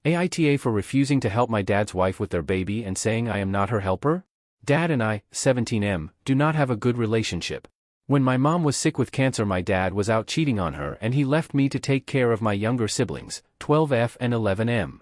AITA for refusing to help my dad's wife with their baby and saying I am not her helper? Dad and I, 17M, do not have a good relationship. When my mom was sick with cancer, my dad was out cheating on her and he left me to take care of my younger siblings, 12F and 11M.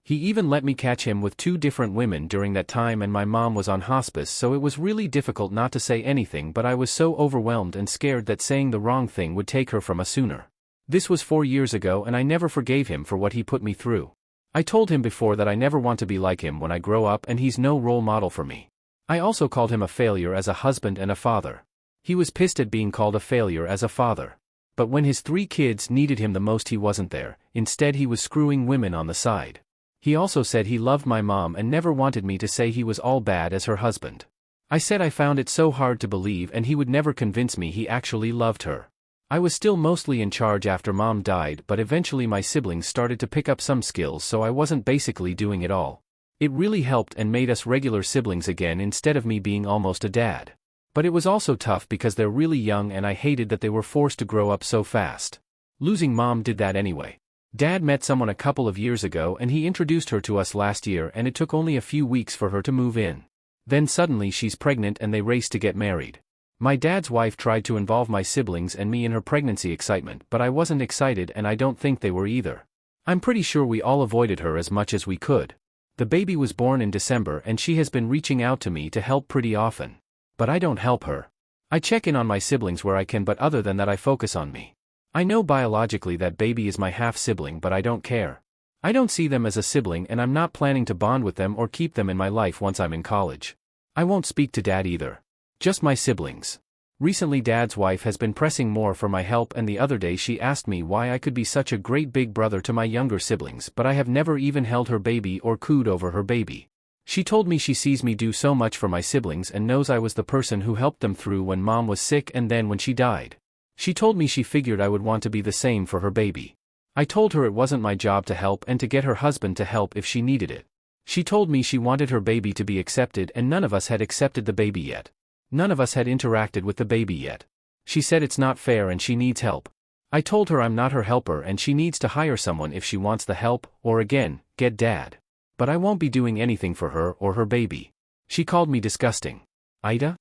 He even let me catch him with 2 different women during that time, and my mom was on hospice, so it was really difficult not to say anything, but I was so overwhelmed and scared that saying the wrong thing would take her from us sooner. This was 4 years ago and I never forgave him for what he put me through. I told him before that I never want to be like him when I grow up, and he's no role model for me. I also called him a failure as a husband and a father. He was pissed at being called a failure as a father. But when his 3 kids needed him the most, he wasn't there. Instead, he was screwing women on the side. He also said he loved my mom and never wanted me to say he was all bad as her husband. I said I found it so hard to believe, and he would never convince me he actually loved her. I was still mostly in charge after mom died, but eventually my siblings started to pick up some skills, so I wasn't basically doing it all. It really helped and made us regular siblings again instead of me being almost a dad. But it was also tough because they're really young and I hated that they were forced to grow up so fast. Losing mom did that anyway. Dad met someone a couple of years ago and he introduced her to us last year, and it took only a few weeks for her to move in. Then suddenly she's pregnant and they raced to get married. My dad's wife tried to involve my siblings and me in her pregnancy excitement, but I wasn't excited and I don't think they were either. I'm pretty sure we all avoided her as much as we could. The baby was born in December and she has been reaching out to me to help pretty often. But I don't help her. I check in on my siblings where I can, but other than that I focus on me. I know biologically that baby is my half-sibling, but I don't care. I don't see them as a sibling and I'm not planning to bond with them or keep them in my life once I'm in college. I won't speak to dad either. Just my siblings. Recently dad's wife has been pressing more for my help, and the other day she asked me why I could be such a great big brother to my younger siblings, but I have never even held her baby or cooed over her baby. She told me she sees me do so much for my siblings and knows I was the person who helped them through when mom was sick and then when she died. She told me she figured I would want to be the same for her baby. I told her it wasn't my job to help and to get her husband to help if she needed it. She told me she wanted her baby to be accepted, and none of us had accepted the baby yet. None of us had interacted with the baby yet. She said it's not fair and she needs help. I told her I'm not her helper and she needs to hire someone if she wants the help, or again, get dad. But I won't be doing anything for her or her baby. She called me disgusting. AITA?